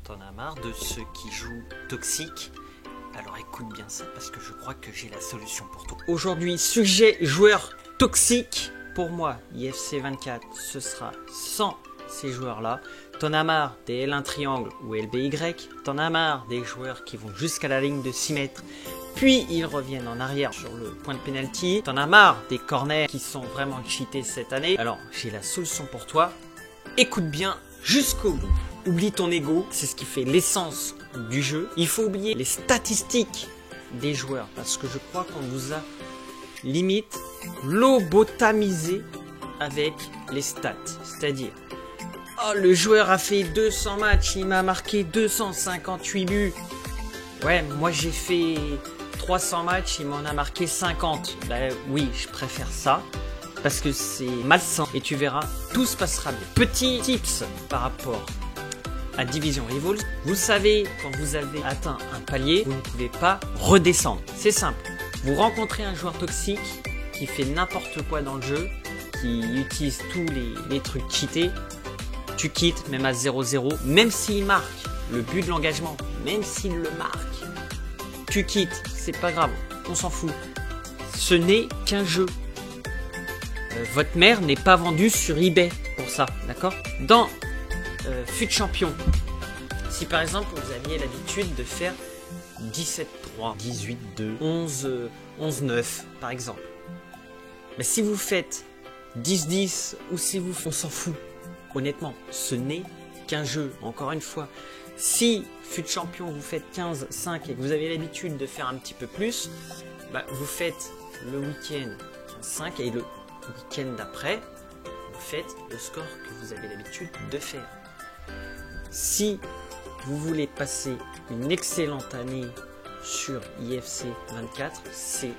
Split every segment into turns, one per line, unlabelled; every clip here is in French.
T'en as marre de ceux qui jouent toxiques? Alors écoute bien ça parce que je crois que j'ai la solution pour toi. Aujourd'hui, sujet joueur toxique. Pour moi, IFC 24, ce sera sans ces joueurs-là. T'en as marre des L1 triangle ou LBY. T'en as marre des joueurs qui vont jusqu'à la ligne de 6 mètres. Puis ils reviennent en arrière sur le point de pénalty. T'en as marre des corners qui sont vraiment cheatés cette année. Alors j'ai la solution pour toi. Écoute bien jusqu'au bout. Oublie ton ego, c'est ce qui fait l'essence du jeu. Il faut oublier les statistiques des joueurs parce que je crois qu'on vous a limite lobotamisé avec les stats. C'est-à-dire, oh, le joueur a fait 200 matchs, il m'a marqué 258 buts. Ouais, moi j'ai fait 300 matchs, il m'en a marqué 50. Ben oui, je préfère ça. Parce que c'est malsain et tu verras, tout se passera bien. Petit tips par rapport à Division Rivals. Vous savez, quand vous avez atteint un palier, vous ne pouvez pas redescendre. C'est simple. Vous rencontrez un joueur toxique qui fait n'importe quoi dans le jeu, qui utilise tous les trucs cheatés. Tu quittes même à 0-0, même s'il marque le but de l'engagement, même s'il le marque. Tu quittes, c'est pas grave, on s'en fout. Ce n'est qu'un jeu. Votre mère n'est pas vendue sur eBay pour ça, d'accord? Dans FUT Champion, si par exemple vous aviez l'habitude de faire 17-3, 18-2, 11-9 par exemple, mais si vous faites 10-10 ou si vous... On s'en fout, honnêtement, ce n'est qu'un jeu, encore une fois. Si FUT Champion vous faites 15-5 et que vous avez l'habitude de faire un petit peu plus, bah, vous faites le week-end 5 et le week-end d'après, vous faites le score que vous avez l'habitude de faire. Si vous voulez passer une excellente année sur IFC 24, c'est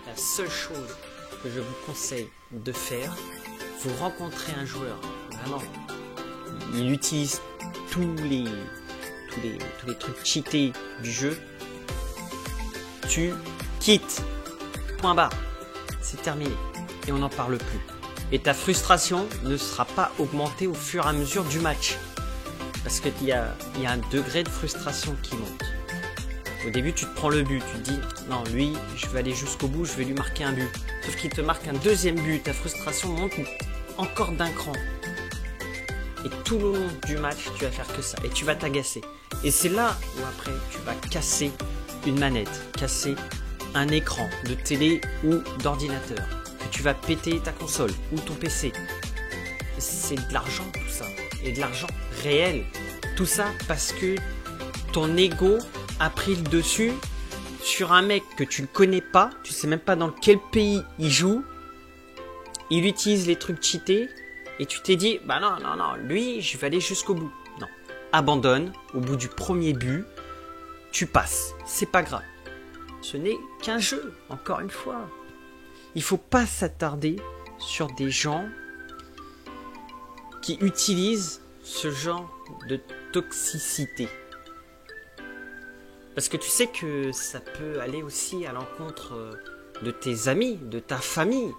la seule chose que je vous conseille de faire. Vous rencontrez un joueur, vraiment, il utilise tous les trucs cheatés du jeu, tu quittes, point barre, c'est terminé. Et on n'en parle plus. Et ta frustration ne sera pas augmentée au fur et à mesure du match. Parce qu'il y a un degré de frustration qui monte. Au début, tu te prends le but, tu te dis, non, lui, je vais aller jusqu'au bout, je vais lui marquer un but. Sauf qu'il te marque un deuxième but, ta frustration monte encore d'un cran. Et tout le long du match, tu vas faire que ça. Et tu vas t'agacer. Et c'est là où après, tu vas casser une manette, casser un écran de télé ou d'ordinateur. Tu vas péter ta console ou ton PC. C'est de l'argent tout ça. Et de l'argent réel. Tout ça parce que ton ego a pris le dessus sur un mec que tu ne connais pas. Tu sais même pas dans quel pays il joue. Il utilise les trucs cheatés. Et tu t'es dit, bah non, lui, je vais aller jusqu'au bout. Non. Abandonne. Au bout du premier but, tu passes. C'est pas grave. Ce n'est qu'un jeu, encore une fois. Il ne faut pas s'attarder sur des gens qui utilisent ce genre de toxicité. Parce que tu sais que ça peut aller aussi à l'encontre de tes amis, de ta famille,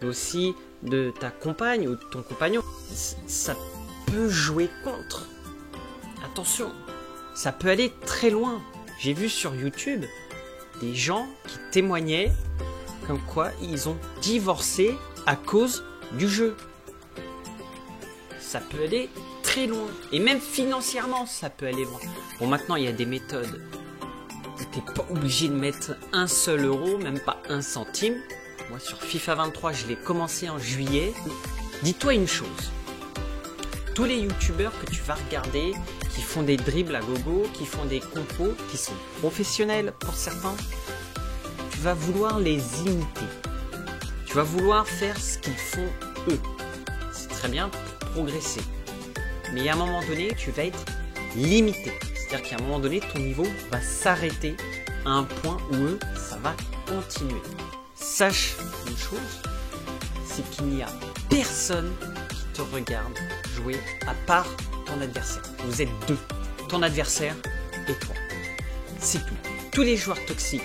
mais aussi de ta compagne ou de ton compagnon. Ça peut jouer contre. Attention, ça peut aller très loin. J'ai vu sur YouTube des gens qui témoignaient comme quoi ils ont divorcé à cause du jeu. Ça peut aller très loin. Et même financièrement, ça peut aller loin. Bon, maintenant, il y a des méthodes où tu n'es pas obligé de mettre un seul euro, même pas un centime. Moi, sur FIFA 23, je l'ai commencé en juillet. Dis-toi une chose. Tous les youtubeurs que tu vas regarder, qui font des dribbles à gogo, qui font des compos, qui sont professionnels pour certains, tu vas vouloir les imiter. Tu vas vouloir faire ce qu'ils font eux. C'est très bien pour progresser. Mais à un moment donné, tu vas être limité. C'est-à-dire qu'à un moment donné, ton niveau va s'arrêter à un point où eux, ça va continuer. Sache une chose, c'est qu'il n'y a personne qui te regarde jouer à part ton adversaire. Vous êtes deux, ton adversaire et toi. C'est tout. Tous les joueurs toxiques,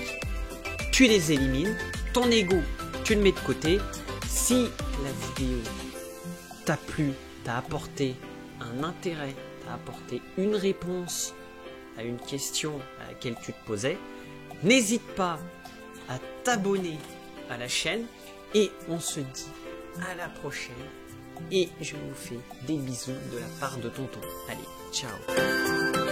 tu les élimines, ton ego, tu le mets de côté. Si la vidéo t'a plu, t'a apporté un intérêt, t'a apporté une réponse à une question à laquelle tu te posais, n'hésite pas à t'abonner à la chaîne et on se dit à la prochaine et je vous fais des bisous de la part de tonton. Allez, ciao.